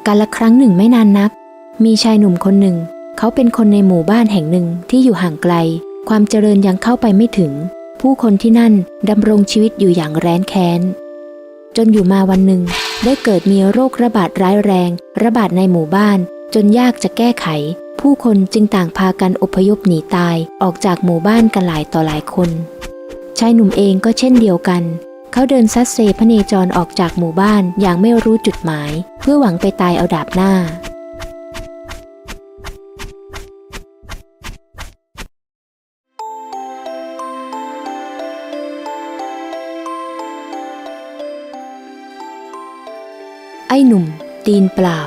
กาลครั้งหนึ่งไม่นานนักมีชายหนุ่มคนหนึ่งเขาเป็นคนในหมู่บ้านแห่งหนึ่งที่อยู่ห่างไกลความเจริญยังเข้าไปไม่ถึงผู้คนที่นั่นดำรงชีวิตอยู่อย่างแร้นแค้นจนอยู่มาวันหนึ่งได้เกิดมีโรคระบาดร้ายแรงระบาดในหมู่บ้านจนยากจะแก้ไขผู้คนจึงต่างพากันอพยพหนีตายออกจากหมู่บ้านกันหลายต่อหลายคนชายหนุ่มเองก็เช่นเดียวกันเขาเดินซัดเซพเนจรออกจากหมู่บ้านอย่างไม่รู้จุดหมายเพื่อหวังไปตายเอาดาบหน้าไอ้หนุ่มตีนเปล่า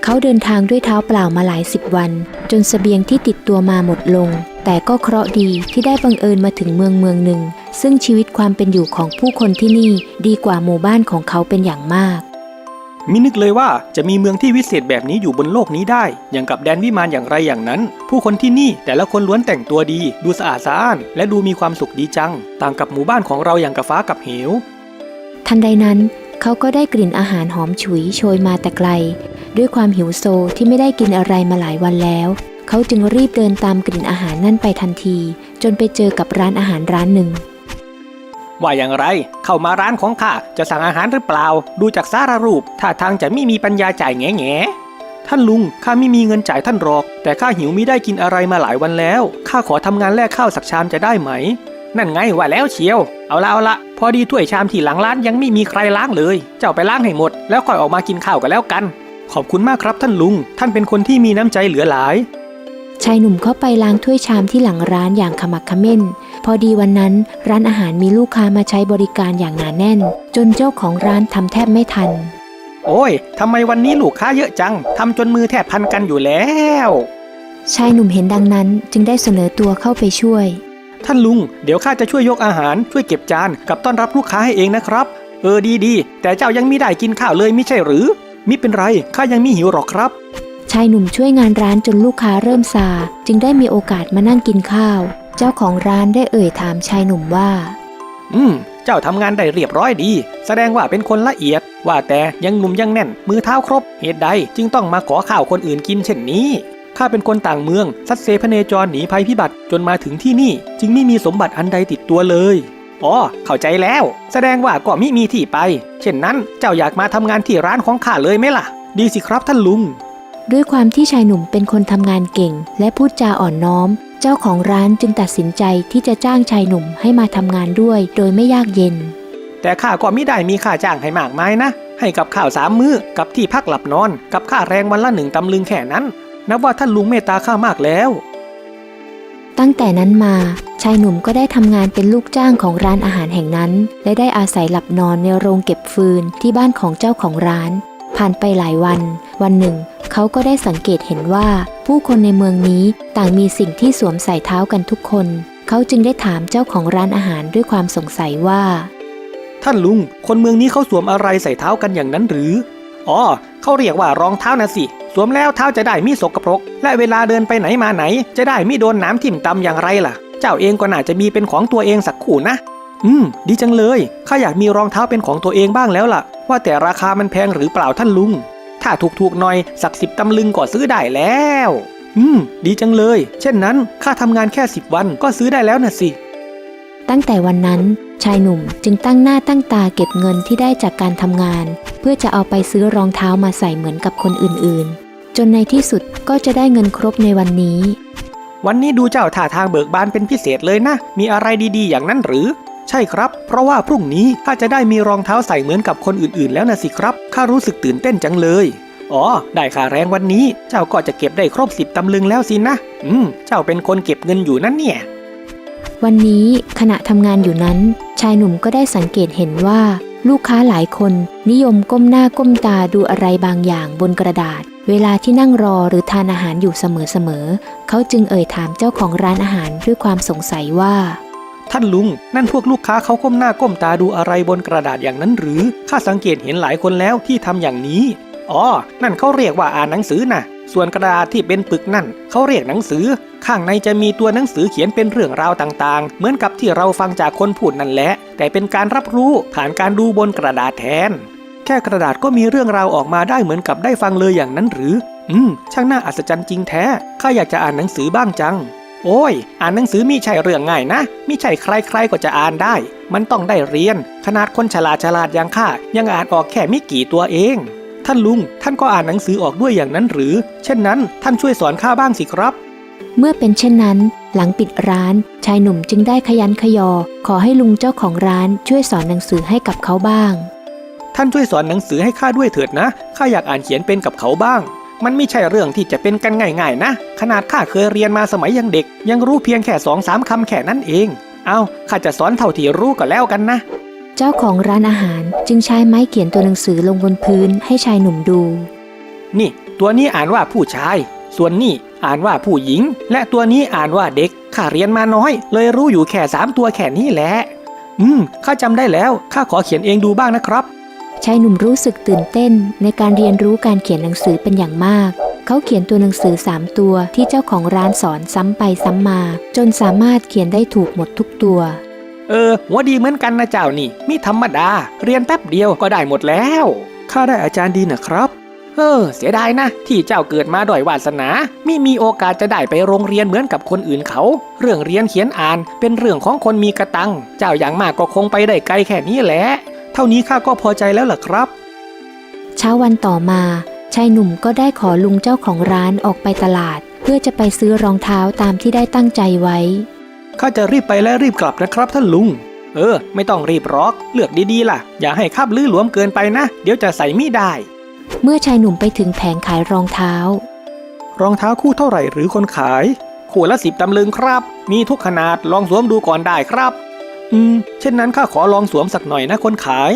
เขาเดินทางด้วยเท้าเปล่ามาหลาย10 วันจนเสบียงที่ติดตัวมาหมดลงแต่ก็เคราะห์ดีที่ได้บังเอิญมาถึงเมืองหนึ่งซึ่งชีวิตความเป็นอยู่ของผู้คนที่นี่ดีกว่าหมู่บ้านของเขาเป็นอย่างมากมินึกเลยว่าจะมีเมืองที่วิเศษแบบนี้อยู่บนโลกนี้ได้อย่างกับแดนวิมานอย่างไรอย่างนั้นผู้คนที่นี่แต่ละคนล้วนแต่งตัวดีดูสะอาดสะอ้านและดูมีความสุขดีจังต่างกับหมู่บ้านของเราอย่างกับฟ้ากับเหวทันใดนั้นเขาก็ได้กลิ่นอาหารหอมฉุยโชยมาแต่ไกลด้วยความหิวโซที่ไม่ได้กินอะไรมาหลายวันแล้วเขาจึงรีบเดินตามกลิ่นอาหารนั่นไปทันทีจนไปเจอกับร้านอาหารร้านหนึ่งว่าอย่างไรเข้ามาร้านของข้าจะสั่งอาหารหรือเปล่าดูจากสารรูปท่าทางจะไม่มีปัญญาจ่ายแง่ท่านลุงข้าไม่มีเงินจ่ายท่านหรอกแต่ข้าหิวมิได้กินอะไรมาหลายวันแล้วข้าขอทำงานแลกข้าวสักชามจะได้ไหมนั่นไงว่าแล้วเชียวเอาละพอดีถ้วยชามที่หลังร้านยังไม่มีใครล้างเลยเจ้าไปล้างให้หมดแล้วค่อยออกมากินข้าวกันแล้วกันขอบคุณมากครับท่านลุงท่านเป็นคนที่มีน้ำใจเหลือหลายชายหนุ่มเข้าไปล้างถ้วยชามที่หลังร้านอย่างขมักเขม้นพอดีวันนั้นร้านอาหารมีลูกค้ามาใช้บริการอย่างหนาแน่นจนเจ้าของร้านทำแทบไม่ทันโอ้ยทำไมวันนี้ลูกค้าเยอะจังทำจนมือแทบพันกันอยู่แล้วชายหนุ่มเห็นดังนั้นจึงได้เสนอตัวเข้าไปช่วยท่านลุงเดี๋ยวข้าจะช่วยยกอาหารช่วยเก็บจานกับต้อนรับลูกค้าให้เองนะครับดีแต่เจ้ายังไม่ได้กินข้าวเลยไม่ใช่หรือมิเป็นไรข้ายังมีหิวหรอกครับชายหนุ่มช่วยงานร้านจนลูกค้าเริ่มซาจึงได้มีโอกาสมานั่งกินข้าวเจ้าของร้านได้เอ่ยถามชายหนุ่มว่าเจ้าทำงานได้เรียบร้อยดีแสดงว่าเป็นคนละเอียดว่าแต่ยังหนุ่มยังแน่นมือเท้าครบเหตุใดจึงต้องมาขอข้าวคนอื่นกินเช่นนี้ข้าเป็นคนต่างเมืองซัดเซพเนจรหนีภัยพิบัติจนมาถึงที่นี่จึงไม่มีสมบัติอันใดติดตัวเลยอ๋อเข้าใจแล้วแสดงว่าก็มิมีที่ไปเช่นนั้นเจ้าอยากมาทำงานที่ร้านของข้าเลยไหมล่ะดีสิครับท่านลุงด้วยความที่ชายหนุ่มเป็นคนทำงานเก่งและพูดจาอ่อนน้อมเจ้าของร้านจึงตัดสินใจที่จะจ้างชายหนุ่มให้มาทำงานด้วยโดยไม่ยากเย็นแต่ข้าก็มิได้มีค่าจ้างให้มากมายนะให้กับข้าว3 มื้อกับที่พักหลับนอนกับค่าแรงวันละ1 ตำลึงแค่นั้นนับว่าท่านลุงเมตตาข้ามากแล้วตั้งแต่นั้นมาชายหนุ่มก็ได้ทำงานเป็นลูกจ้างของร้านอาหารแห่งนั้นและได้อาศัยหลับนอนในโรงเก็บฟืนที่บ้านของเจ้าของร้านผ่านไปหลายวันหนึ่งเขาก็ได้สังเกตเห็นว่าผู้คนในเมืองนี้ต่างมีสิ่งที่สวมใส่เท้ากันทุกคนเขาจึงได้ถามเจ้าของร้านอาหารด้วยความสงสัยว่าท่านลุงคนเมืองนี้เขาสวมอะไรใส่เท้ากันอย่างนั้นหรืออ๋อเขาเรียกว่ารองเท้านะสิสวมแล้วเท้าจะได้มิสกปรกและเวลาเดินไปไหนมาไหนจะได้มิโดนน้ำทิ่มตำอย่างไรล่ะเจ้าเองก็น่าจะมีเป็นของตัวเองสักคู่นะดีจังเลยข้าอยากมีรองเท้าเป็นของตัวเองบ้างแล้วล่ะว่าแต่ราคามันแพงหรือเปล่าท่านลุงถ้าถูกหน่อยสัก10 ตำลึงก็ซื้อได้แล้วดีจังเลยเช่นนั้นข้าทำงานแค่10 วันก็ซื้อได้แล้วน่ะสิตั้งแต่วันนั้นชายหนุ่มจึงตั้งหน้าตั้งตาเก็บเงินที่ได้จากการทำงานเพื่อจะเอาไปซื้อรองเท้ามาใส่เหมือนกับคนอื่นๆจนในที่สุดก็จะได้เงินครบในวันนี้ดูเจ้าท่าทางเบิกบานเป็นพิเศษเลยนะมีอะไรดีๆอย่างนั้นหรือใช่ครับเพราะว่าพรุ่งนี้ข้าจะได้มีรองเท้าใส่เหมือนกับคนอื่นๆแล้วนะสิครับข้ารู้สึกตื่นเต้นจังเลยอ๋อได้ค่าแรงวันนี้เจ้าก็จะเก็บได้ครบ10 ตำลึงแล้วสินะเจ้าเป็นคนเก็บเงินอยู่นั่นเนี่ยวันนี้ขณะทำงานอยู่นั้นชายหนุ่มก็ได้สังเกตเห็นว่าลูกค้าหลายคนนิยมก้มหน้าก้มตาดูอะไรบางอย่างบนกระดาษเวลาที่นั่งรอหรือทานอาหารอยู่เสมอเขาจึงเอ่ยถามเจ้าของร้านอาหารด้วยความสงสัยว่าท่านลุงนั่นพวกลูกค้าเขาก้มหน้าก้มตาดูอะไรบนกระดาษอย่างนั้นหรือข้าสังเกตเห็นหลายคนแล้วที่ทำอย่างนี้อ๋อนั่นเขาเรียกว่าอ่านหนังสือน่ะ ส่วนกระดาษที่เป็นปึกนั่นเขาเรียกหนังสือข้างในจะมีตัวหนังสือเขียนเป็นเรื่องราวต่างๆเหมือนกับที่เราฟังจากคนพูดนั่นแหละแต่เป็นการรับรู้ผ่านการดูบนกระดาษแทนแค่กระดาษก็มีเรื่องราวออกมาได้เหมือนกับได้ฟังเลยอย่างนั้นหรือช่างน่าอัศจรรย์จริงแท้ข้าอยากจะอ่านหนังสือบ้างจังโอ้ยอ่านหนังสือมิใช่เรื่องง่ายนะมิใช่ใครๆก็จะอ่านได้มันต้องได้เรียนขนาดคนฉลาดอย่างข้ายังอ่านออกแค่ไม่กี่ตัวเองท่านลุงท่านก็อ่านหนังสือออกด้วยอย่างนั้นหรือเช่นนั้นท่านช่วยสอนข้าบ้างสิครับเมื่อเป็นเช่นนั้นหลังปิดร้านชายหนุ่มจึงได้ขยันขยอขอให้ลุงเจ้าของร้านช่วยสอนหนังสือให้กับเขาบ้างท่านช่วยสอนหนังสือให้ข้าด้วยเถิดนะข้าอยากอ่านเขียนเป็นกับเขาบ้างมันไม่ใช่เรื่องที่จะเป็นกันง่ายๆนะขนาดข้าเคยเรียนมาสมัยยังเด็กยังรู้เพียงแค่ 2-3 คำแค่นั้นเองเอาข้าจะสอนเท่าที่รู้ก็แล้วกันนะเจ้าของร้านอาหารจึงใช้ไม้เขียนตัวหนังสือลงบนพื้นให้ชายหนุ่มดูนี่ตัวนี้อ่านว่าผู้ชายส่วนนี่อ่านว่าผู้หญิงและตัวนี้อ่านว่าเด็กข้าเรียนมาน้อยเลยรู้อยู่แค่3ตัวแค่นี้แหละข้าจำได้แล้วข้าขอเขียนเองดูบ้างนะครับชายหนุ่มรู้สึกตื่นเต้นในการเรียนรู้การเขียนหนังสือเป็นอย่างมากเขาเขียนตัวหนังสือ3ตัวที่เจ้าของร้านสอนซ้ำไปซ้ำมาจนสามารถเขียนได้ถูกหมดทุกตัวหัวดีเหมือนกันนะเจ้านี่มิธรรมดาเรียนแป๊บเดียวก็ได้หมดแล้วข้าได้อาจารย์ดีนะครับเสียดายนะที่เจ้าเกิดมาด้อยวาสนามิมีโอกาสจะได้ไปโรงเรียนเหมือนกับคนอื่นเขาเรื่องเรียนเขียนอ่านเป็นเรื่องของคนมีกระตังเจ้าอย่างมากก็คงไปได้ไกลแค่นี้แหละเท่านี้ข้าก็พอใจแล้วล่ะครับเช้าวันต่อมาชายหนุ่มก็ได้ขอลุงเจ้าของร้านออกไปตลาดเพื่อจะไปซื้อรองเท้าตามที่ได้ตั้งใจไว้ข้าจะรีบไปและรีบกลับนะครับท่านลุงไม่ต้องรีบหรอกเลือกดีๆล่ะอย่าให้คับลื้อหลวมเกินไปนะเดี๋ยวจะใส่ไม่ได้เมื่อชายหนุ่มไปถึงแผงขายรองเท้ารองเท้าคู่เท่าไหร่หรือคนขายคู่ละ10 ตำลึงครับมีทุกขนาดลองสวมดูก่อนได้ครับเช่นนั้นข้าขอลองสวมสักหน่อยนะคนขาย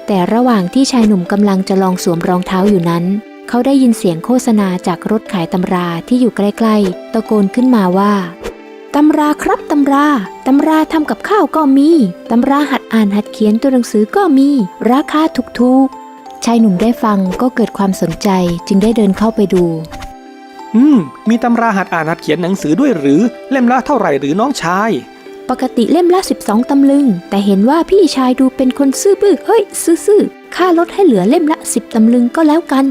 แต่ระหว่างที่ชายหนุ่มกำลังจะลองสวมรองเท้าอยู่นั้นเขาได้ยินเสียงโฆษณาจากรถขายตำราที่อยู่ใกล้ๆตะโกนขึ้นมาว่าตำราครับตำราทำกับข้าวก็มีตำราหัดอ่านหัดเขียนตัวหนังสือก็มีราคาถูกๆชายหนุ่มได้ฟังก็เกิดความสนใจจึงได้เดินเข้าไปดูมีตำราหัดอ่านหัดเขียนหนังสือด้วยหรือเล่มละเท่าไหร่หรือน้องชายปกติเล่มละ12 ตำลึงแต่เห็นว่าพี่ชายดูเป็นคนซื่อบื้อซื่อข้าลดให้เหลือเล่มละ10 ตำลึงก็แล้วกัน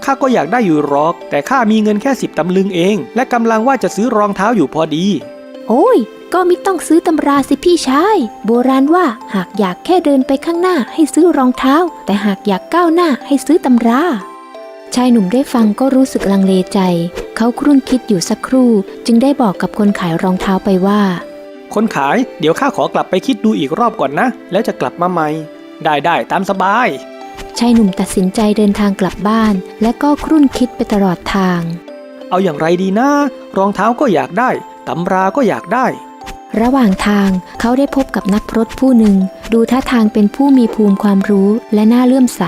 ข้าก็อยากได้อยู่หรอกแต่ข้ามีเงินแค่10 ตำลึงเองและกำลังว่าจะซื้อรองเท้าอยู่พอดีโอ้ยก็มิต้องซื้อตำราสิพี่ชายโบราณว่าหากอยากแค่เดินไปข้างหน้าให้ซื้อรองเท้าแต่หากอยากก้าวหน้าให้ซื้อตำราชายหนุ่มได้ฟังก็รู้สึกลังเลใจเขาครุ่นคิดอยู่สักครู่จึงได้บอกกับคนขายรองเท้าไปว่าคนขายเดี๋ยวข้าขอกลับไปคิดดูอีกรอบก่อนนะแล้วจะกลับมาใหม่ได้ตามสบายชายหนุ่มตัดสินใจเดินทางกลับบ้านและก็ครุ่นคิดไปตลอดทางเอาอย่างไรดีนะรองเท้าก็อยากได้ตำราก็อยากได้ระหว่างทางเขาได้พบกับนักพรตผู้หนึ่งดูท่าทางเป็นผู้มีภูมิความรู้และน่าเลื่อมใส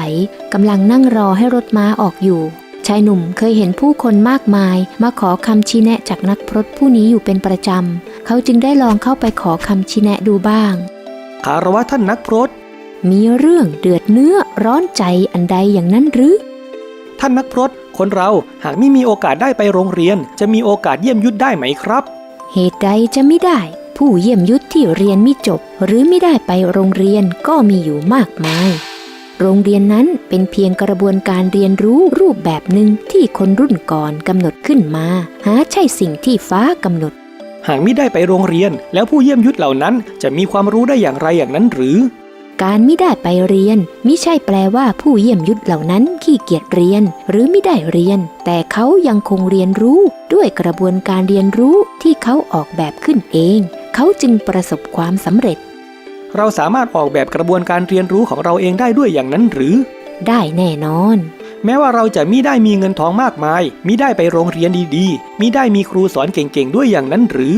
กำลังนั่งรอให้รถม้าออกอยู่ชายหนุ่มเคยเห็นผู้คนมากมายมาขอคำชี้แนะจากนักพรตผู้นี้อยู่เป็นประจำเขาจึงได้ลองเข้าไปขอคำชี้แนะดูบ้างคารวะท่านนักพรตมีเรื่องเดือดเนื้อร้อนใจอันใดอย่างนั้นหรือท่านนักพรตคนเราหากไม่มีโอกาสได้ไปโรงเรียนจะมีโอกาสเยี่ยมยุทธได้ไหมครับเหตุใดจะไม่ได้ผู้เยี่ยมยุทธที่เรียนไม่จบหรือไม่ได้ไปโรงเรียนก็มีอยู่มากมายโรงเรียนนั้นเป็นเพียงกระบวนการเรียนรู้รูปแบบหนึ่งที่คนรุ่นก่อนกำหนดขึ้นมาหาใช่สิ่งที่ฟ้ากำหนดหากไม่ได้ไปโรงเรียนแล้วผู้เยี่ยมยุทธเหล่านั้นจะมีความรู้ได้อย่างไรอย่างนั้นหรือการไม่ได้ไปเรียนมิใช่แปลว่าผู้เยี่ยมยุทธเหล่านั้นขี้เกียจเรียนหรือไม่ได้เรียนแต่เขายังคงเรียนรู้ด้วยกระบวนการเรียนรู้ที่เขาออกแบบขึ้นเองเขาจึงประสบความสำเร็จเราสามารถออกแบบกระบวนการเรียนรู้ของเราเองได้ด้วยอย่างนั้นหรือได้แน่นอนแม้ว่าเราจะมิได้มีเงินทองมากมายมิได้ไปโรงเรียนดีๆมิได้มีครูสอนเก่งๆด้วยอย่างนั้นหรือ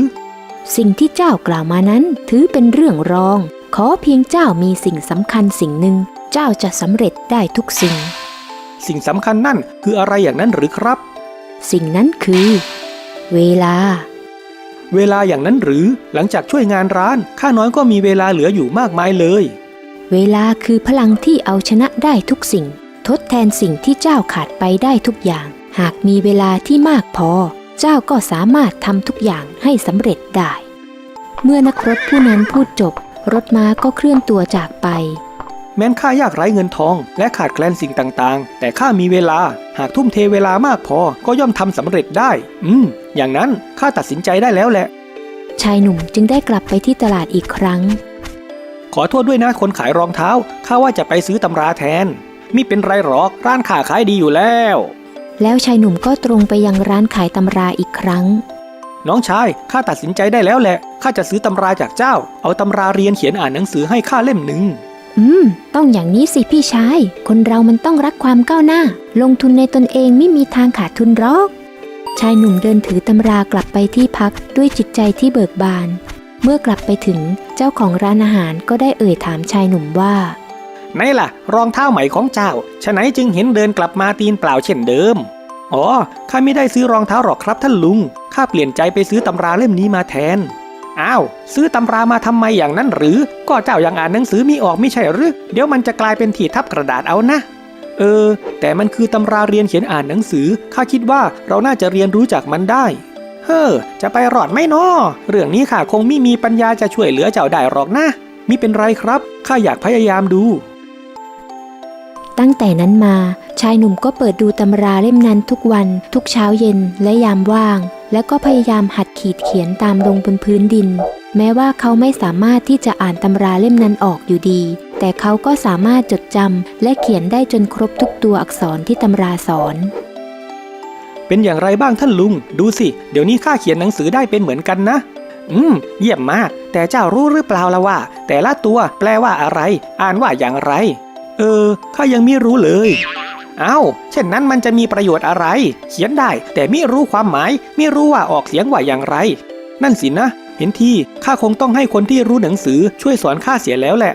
สิ่งที่เจ้ากล่าวมานั้นถือเป็นเรื่องรองขอเพียงเจ้ามีสิ่งสำคัญสิ่งหนึ่งเจ้าจะสำเร็จได้ทุกสิ่งสิ่งสำคัญนั่นคืออะไรอย่างนั้นหรือครับสิ่งนั้นคือเวลาอย่างนั้นหรือหลังจากช่วยงานร้านข้าน้อยก็มีเวลาเหลืออยู่มากมายเลยเวลาคือพลังที่เอาชนะได้ทุกสิ่งทดแทนสิ่งที่เจ้าขาดไปได้ทุกอย่าง หากมีเวลาที่มากพอเจ้าก็สามารถทำทุกอย่างให้สำเร็จได้เมื่อนักรบผู้นั้นพูดจบรถม้าก็เคลื่อนตัวจากไปแม้นข้ายากไร้เงินทองและขาดแคลนสิ่งต่างๆแต่ข้ามีเวลาหากทุ่มเทเวลามากพอก็ย่อมทำสำเร็จได้อย่างนั้นข้าตัดสินใจได้แล้วแหละชายหนุ่มจึงได้กลับไปที่ตลาดอีกครั้งขอโทษด้วยนะคนขายรองเท้าข้าว่าจะไปซื้อตำราแทนมิเป็นไรหรอกร้านข้าขายดีอยู่แล้วชายหนุ่มก็ตรงไปยังร้านขายตำราอีกครั้งน้องชายข้าตัดสินใจได้แล้วแหละข้าจะซื้อตำราจากเจ้าเอาตำราเรียนเขียนอ่านหนังสือให้ข้าเล่มหนึ่งต้องอย่างนี้สิพี่ชายคนเรามันต้องรักความก้าวหน้าลงทุนในตนเองไม่มีทางขาดทุนหรอกชายหนุ่มเดินถือตำรากลับไปที่พักด้วยจิตใจที่เบิกบานเมื่อกลับไปถึงเจ้าของร้านอาหารก็ได้เอ่ยถามชายหนุ่มว่าไหนล่ะรองเท้าใหม่ของเจ้าฉะไหนจึงเห็นเดินกลับมาตีนเปล่าเช่นเดิมอ๋อข้าไม่ได้ซื้อรองเท้าหรอกครับท่านลุงข้าเปลี่ยนใจไปซื้อตำราเล่มนี้มาแทนอ้าวซื้อตำรามาทำไมอย่างนั้นหรือก็เจ้ายังอ่านหนังสือมิออกไม่ใช่หรือเดี๋ยวมันจะกลายเป็นที่ทับกระดาษเอานะแต่มันคือตำราเรียนเขียนอ่านหนังสือข้าคิดว่าเราน่าจะเรียนรู้จากมันได้จะไปรอดไหมน้อเรื่องนี้ข้าคงไม่มีปัญญาจะช่วยเหลือเจ้าได้หรอกนะมิเป็นไรครับข้าอยากพยายามดูตั้งแต่นั้นมาชายหนุ่มก็เปิดดูตำราเล่มนั้นทุกวันทุกเช้าเย็นและยามว่างและก็พยายามหัดขีดเขียนตามลงบนพื้นดินแม้ว่าเขาไม่สามารถที่จะอ่านตำราเล่มนั้นออกอยู่ดีแต่เขาก็สามารถจดจำและเขียนได้จนครบทุกตัวอักษรที่ตำราสอนเป็นอย่างไรบ้างท่านลุงดูสิเดี๋ยวนี้ข้าเขียนหนังสือได้เป็นเหมือนกันนะเยี่ยมมากแต่เจ้ารู้หรือเปล่าล่ะว่าแต่ละตัวแปลว่าอะไรอ่านว่าอย่างไรข้ายังไม่รู้เลยเช่นนั้นมันจะมีประโยชน์อะไรเขียนได้แต่ไม่รู้ความหมายไม่รู้ว่าออกเสียงว่าอย่างไรนั่นสินะเห็นทีข้าคงต้องให้คนที่รู้หนังสือช่วยสอนข้าเสียแล้วแหละ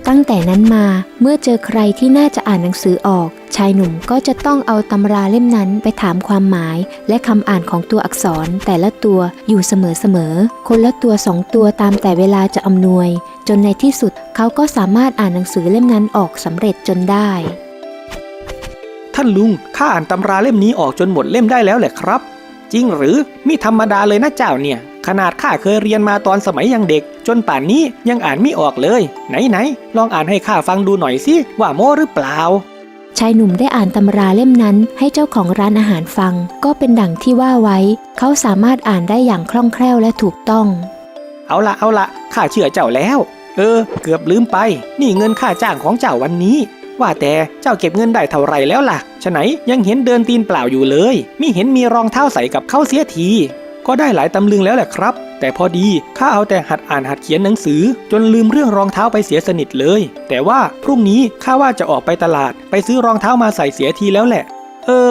ตั้งแต่นั้นมาเมื่อเจอใครที่น่าจะอ่านหนังสือออกชายหนุ่มก็จะต้องเอาตำราเล่มนั้นไปถามความหมายและคำอ่านของตัวอักษรแต่ละตัวอยู่เสมอคนละตัว2ตัวตามแต่เวลาจะอำนวยจนในที่สุดเขาก็สามารถอ่านหนังสือเล่มนั้นออกสำเร็จจนได้ท่านลุงข้าอ่านตำราเล่มนี้ออกจนหมดเล่มได้แล้วแหละครับจริงหรือมิธรรมดาเลยนะเจ้าเนี่ยขนาดข้าเคยเรียนมาตอนสมัยยังเด็กจนป่านนี้ยังอ่านไม่ออกเลยไหนลองอ่านให้ข้าฟังดูหน่อยสิว่าโม้หรือเปล่าชายหนุ่มได้อ่านตำราเล่มนั้นให้เจ้าของร้านอาหารฟังก็เป็นดั่งที่ว่าไว้เขาสามารถอ่านได้อย่างคล่องแคล่วและถูกต้องเอาละข้าเชื่อเจ้าแล้วเกือบลืมไปนี่เงินค่าจ้างของเจ้าวันนี้ว่าแต่เจ้าเก็บเงินได้เท่าไรแล้วล่ะฉะไหนยังเห็นเดินตีนเปล่าอยู่เลยมิเห็นมีรองเท้าใส่กับเขาเสียทีก็ได้หลายตำลึงแล้วแหละครับแต่พอดีข้าเอาแต่หัดอ่านหัดเขียนหนังสือจนลืมเรื่องรองเท้าไปเสียสนิทเลยแต่ว่าพรุ่งนี้ข้าว่าจะออกไปตลาดไปซื้อรองเท้ามาใส่เสียทีแล้วแหละ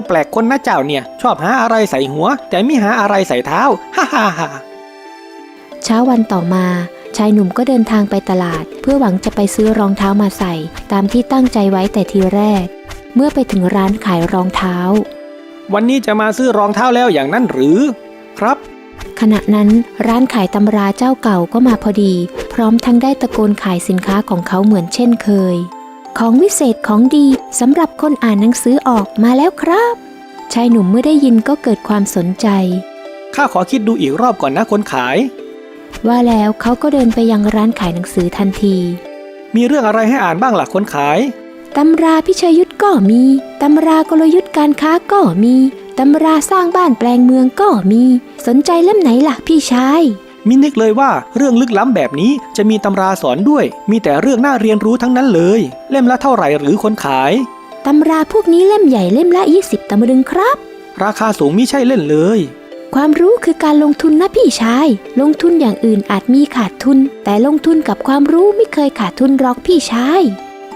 แปลกคนนะเจ้าเนี่ยชอบหาอะไรใส่หัวแต่ไม่หาอะไรใส่เท้าฮ่าเช้าวันต่อมาชายหนุ่มก็เดินทางไปตลาดเพื่อหวังจะไปซื้อรองเท้ามาใส่ตามที่ตั้งใจไว้แต่ทีแรกเมื่อไปถึงร้านขายรองเท้าวันนี้จะมาซื้อรองเท้าแล้วอย่างนั้นหรือครับขณะนั้นร้านขายตำราเจ้าเก่าก็มาพอดีพร้อมทั้งได้ตะโกนขายสินค้าของเขาเหมือนเช่นเคยของวิเศษของดีสำหรับคนอ่านหนังสือออกมาแล้วครับชายหนุ่มเมื่อได้ยินก็เกิดความสนใจข้าขอคิดดูอีกรอบก่อนนะคนขายว่าแล้วเขาก็เดินไปยังร้านขายหนังสือทันทีมีเรื่องอะไรให้อ่านบ้างล่ะคนขายตำราพิชัยยุทธก็มีตำรากลยุทธการค้าก็มีตำราสร้างบ้านแปลงเมืองก็มีสนใจเล่มไหนล่ะพี่ชายมินึกเลยว่าเรื่องลึกล้ำแบบนี้จะมีตำราสอนด้วยมีแต่เรื่องน่าเรียนรู้ทั้งนั้นเลยเล่มละเท่าไหร่หรือคนขายตำราพวกนี้เล่มใหญ่เล่มละ20 ตำลึงครับราคาสูงมิใช่เล่นเลยความรู้คือการลงทุนนะพี่ชายลงทุนอย่างอื่นอาจมีขาดทุนแต่ลงทุนกับความรู้ไม่เคยขาดทุนหรอกพี่ชาย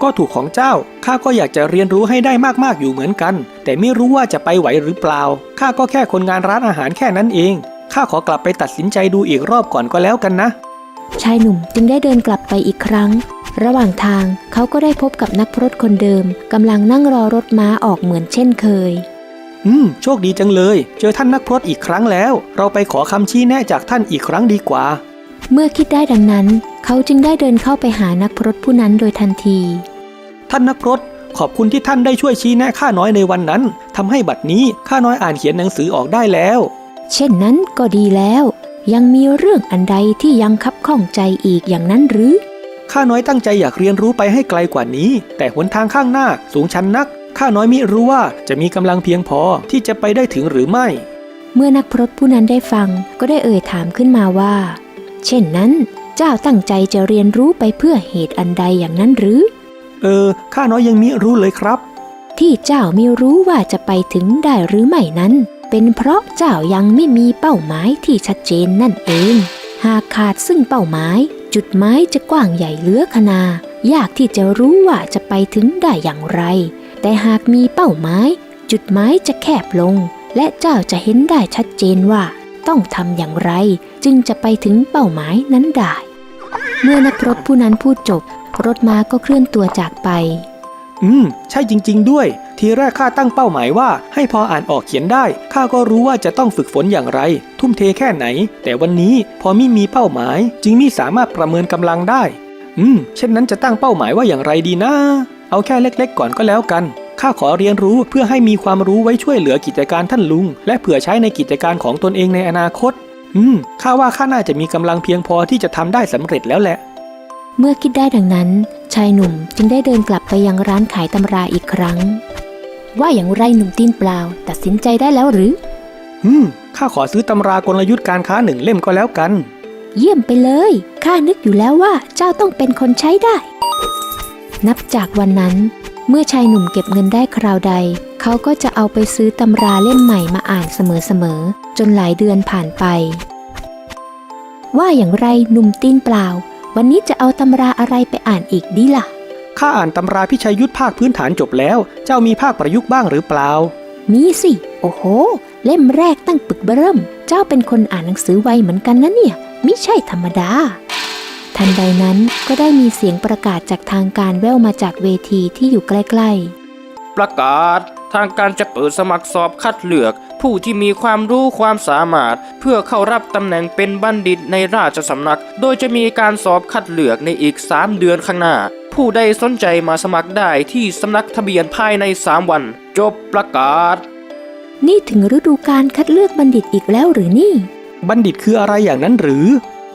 ก็ถูกของเจ้าข้าก็อยากจะเรียนรู้ให้ได้มากๆอยู่เหมือนกันแต่ไม่รู้ว่าจะไปไหวหรือเปล่าข้าก็แค่คนงานร้านอาหารแค่นั้นเองข้าขอกลับไปตัดสินใจดูอีกรอบก่อนก็แล้วกันนะชายหนุ่มจึงได้เดินกลับไปอีกครั้งระหว่างทางเขาก็ได้พบกับนักพรตคนเดิมกำลังนั่งรอรถม้าออกเหมือนเช่นเคยโชคดีจังเลยเจอท่านนักพรตอีกครั้งแล้วเราไปขอคำชี้แนะจากท่านอีกครั้งดีกว่าเมื่อคิดได้ดังนั้นเขาจึงได้เดินเข้าไปหานักพรตผู้นั้นโดยทันทีท่านนักพรต ขอบคุณที่ท่านได้ช่วยชี้แนะข้าน้อยในวันนั้นทำให้บัดนี้ข้าน้อยอ่านเขียนหนังสือออกได้แล้ว เช่นนั้นก็ดีแล้ว ยังมีเรื่องอันใดที่ยังคับข้องใจอีกอย่างนั้นหรือข้าน้อยตั้งใจอยากเรียนรู้ไปให้ไกลกว่านี้แต่หนทางข้างหน้าสูงชันนักข้าน้อยมิรู้ว่าจะมีกำลังเพียงพอที่จะไปได้ถึงหรือไม่เมื่อนักพรตผู้นั้นได้ฟังก็ได้เอ่ยถามขึ้นมาว่าเช่นนั้นเจ้าตั้งใจจะเรียนรู้ไปเพื่อเหตุอันใดอย่างนั้นหรือข้าน้อยยังมิรู้เลยครับที่เจ้ามิรู้ว่าจะไปถึงได้หรือไม่นั้นเป็นเพราะเจ้ายังไม่มีเป้าหมายที่ชัดเจนนั่นเองหากขาดซึ่งเป้าหมายจุดหมายจะกว้างใหญ่เหลือขนายากที่จะรู้ว่าจะไปถึงได้อย่างไรแต่หากมีเป้าหมายจุดหมายจะแคบลงและเจ้าจะเห็นได้ชัดเจนว่าต้องทำอย่างไรจึงจะไปถึงเป้าหมายนั้นได้เมื่อนักรบผู้นั้นพูดจบรถม้าก็เคลื่อนตัวจากไปใช่จริงๆด้วยทีแรกข้าตั้งเป้าหมายว่าให้พออ่านออกเขียนได้ข้าก็รู้ว่าจะต้องฝึกฝนอย่างไรทุ่มเทแค่ไหนแต่วันนี้พอมิมีเป้าหมายจึงมิสามารถประเมินกำลังได้เช่นนั้นจะตั้งเป้าหมายว่าอย่างไรดีนะเอาแค่เล็กๆก่อนก็แล้วกันข้าขอเรียนรู้เพื่อให้มีความรู้ไว้ช่วยเหลือกิจการท่านลุงและเผื่อใช้ในกิจการของตนเองในอนาคตข้าว่าข้าน่าจะมีกำลังเพียงพอที่จะทำได้สำเร็จแล้วแหละเมื่อคิดได้ดังนั้นชายหนุ่มจึงได้เดินกลับไปยังร้านขายตำราอีกครั้งว่าอย่างไรหนุ่มตีนเปล่าตัดสินใจได้แล้วหรือข้าขอซื้อตำรากลยุทธ์การค้า1 เล่มก็แล้วกันเยี่ยมไปเลยข้านึกอยู่แล้วว่าเจ้าต้องเป็นคนใช้ได้นับจากวันนั้นเมื่อชายหนุ่มเก็บเงินได้คราวใดเขาก็จะเอาไปซื้อตำราเล่มใหม่มาอ่านเสมอๆจนหลายเดือนผ่านไปว่าอย่างไรหนุ่มตีนเปล่าวันนี้จะเอาตำราอะไรไปอ่านอีกดีล่ะข้าอ่านตำราพิชัยยุทธภาคพื้นฐานจบแล้วเจ้ามีภาคประยุกต์บ้างหรือเปล่ามีสิโอ้โหเล่มแรกตั้งปึกเบิ่มเจ้าเป็นคนอ่านหนังสือไวเหมือนกันนะเนี่ยมิใช่ธรรมดาทันใดนั้นก็ได้มีเสียงประกาศจากทางการแว่วมาจากเวทีที่อยู่ใกล้ๆประกาศทางการจะเปิดสมัครสอบคัดเลือกผู้ที่มีความรู้ความสามารถเพื่อเข้ารับตำแหน่งเป็นบัณฑิตในราชสำนักโดยจะมีการสอบคัดเลือกในอีก3 เดือนข้างหน้าผู้ใดสนใจมาสมัครได้ที่สำนักทะเบียนภายใน3 วันจบประกาศนี่ถึงฤดูการคัดเลือกบัณฑิตอีกแล้วหรือนี่บัณฑิตคืออะไรอย่างนั้นหรือ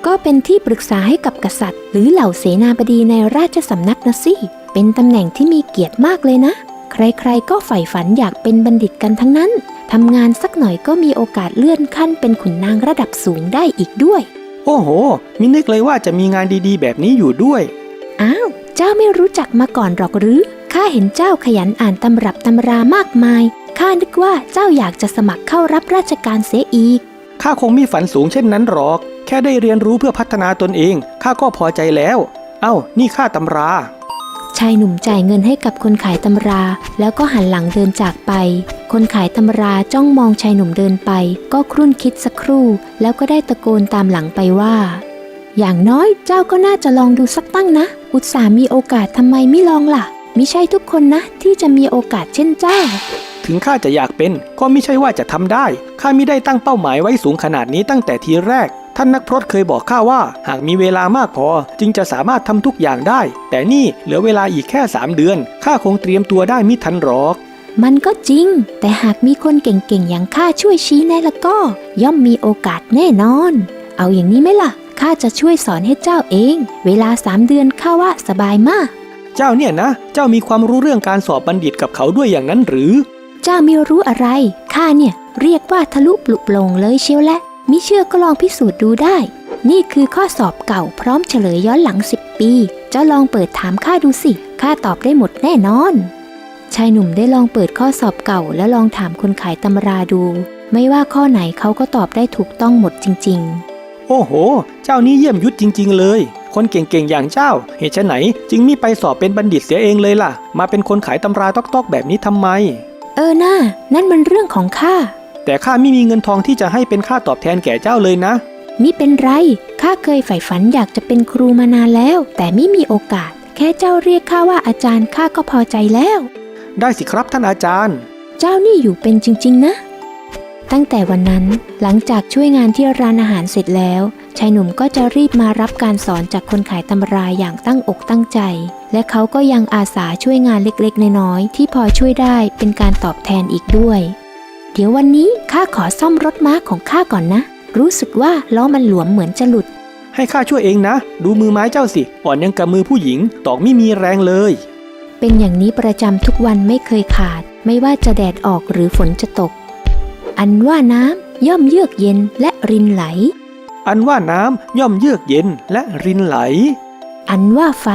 ก็เป็นที่ปรึกษาให้กับกษัตริย์หรือเหล่าเสนาบดีในราชสำนักนะสิเป็นตำแหน่งที่มีเกียรติมากเลยนะใครๆก็ใฝ่ฝันอยากเป็นบัณฑิตกันทั้งนั้นทำงานสักหน่อยก็มีโอกาสเลื่อนขั้นเป็นขุนนางระดับสูงได้อีกด้วยโอ้โหมินึกเลยว่าจะมีงานดีๆแบบนี้อยู่ด้วยอ้าวเจ้าไม่รู้จักมาก่อนหรอกหรือข้าเห็นเจ้าขยันอ่านตำรับตำรามากมายข้านึกว่าเจ้าอยากจะสมัครเข้ารับราชการเสียอีกข้าคงมีฝันสูงเช่นนั้นหรอกแค่ได้เรียนรู้เพื่อพัฒนาตนเองข้าก็พอใจแล้วนี่ค่าตำราชายหนุ่มจ่ายเงินให้กับคนขายตำราแล้วก็หันหลังเดินจากไปคนขายตำราจ้องมองชายหนุ่มเดินไปก็ครุ่นคิดสักครู่แล้วก็ได้ตะโกนตามหลังไปว่าอย่างน้อยเจ้าก็น่าจะลองดูสักตั้งนะอุตส่าห์มีโอกาสทำไมไม่ลองล่ะมิใช่ทุกคนนะที่จะมีโอกาสเช่นเจ้าถึงข้าจะอยากเป็นก็ไม่ใช่ว่าจะทำได้ข้ามิได้ตั้งเป้าหมายไว้สูงขนาดนี้ตั้งแต่ทีแรกท่านนักพรตเคยบอกข้าว่าหากมีเวลามากพอจึงจะสามารถทำทุกอย่างได้แต่นี่เหลือเวลาอีกแค่3 เดือนข้าคงเตรียมตัวได้มิทันหรอกมันก็จริงแต่หากมีคนเก่งๆอย่างข้าช่วยชี้แนะแล้วก็ย่อมมีโอกาสแน่นอนเอาอย่างนี้ไหมล่ะข้าจะช่วยสอนให้เจ้าเองเวลา3 เดือนข้าว่าสบายมากเจ้าเนี่ยนะเจ้ามีความรู้เรื่องการสอบบัณฑิตกับเขาด้วยอย่างนั้นหรือเจ้าไม่รู้อะไรข้าเนี่ยเรียกว่าทะลุปลุกโปร่งเลยเชียวแหละมิเชื่อก็ลองพิสูจน์ดูได้นี่คือข้อสอบเก่าพร้อมเฉลยย้อนหลัง10 ปีเจ้าลองเปิดถามข้าดูสิข้าตอบได้หมดแน่นอนชายหนุ่มได้ลองเปิดข้อสอบเก่าและลองถามคนขายตำราดูไม่ว่าข้อไหนเขาก็ตอบได้ถูกต้องหมดจริงๆโอ้โหเจ้านี่เยี่ยมยุทธจริงๆเลยคนเก่งๆอย่างเจ้าเหตุไฉนจึงมิไปสอบเป็นบัณฑิตเสียเองเลยล่ะมาเป็นคนขายตำราต๊อกๆแบบนี้ทำไมน่านั่นมันเรื่องของข้าแต่ข้าไม่มีเงินทองที่จะให้เป็นค่าตอบแทนแก่เจ้าเลยนะมิเป็นไรข้าเคยใฝ่ฝันอยากจะเป็นครูมานานแล้วแต่มิมีโอกาสแค่เจ้าเรียกข้าว่าอาจารย์ข้าก็พอใจแล้วได้สิครับท่านอาจารย์เจ้านี่อยู่เป็นจริงๆนะตั้งแต่วันนั้นหลังจากช่วยงานที่ร้านอาหารเสร็จแล้ว ชายหนุ่มก็จะรีบมารับการสอนจากคนขายตำราอย่างตั้งอกตั้งใจและเขาก็ยังอาสาช่วยงานเล็กๆน้อยๆที่พอช่วยได้เป็นการตอบแทนอีกด้วยเดี๋ยววันนี้ข้าขอซ่อมรถม้าของข้าก่อนนะรู้สึกว่าล้อมันหลวมเหมือนจะหลุดให้ข้าช่วยเองนะดูมือไม้เจ้าสิอ่อนยังกับมือผู้หญิงตอกไม่มีแรงเลยเป็นอย่างนี้ประจำทุกวันไม่เคยขาดไม่ว่าจะแดดออกหรือฝนจะตกอันว่าน้ำย่อมเยือกเย็นและรินไหลอันว่าน้ำย่อมเยือกเย็นและรินไหลอันว่าไฟ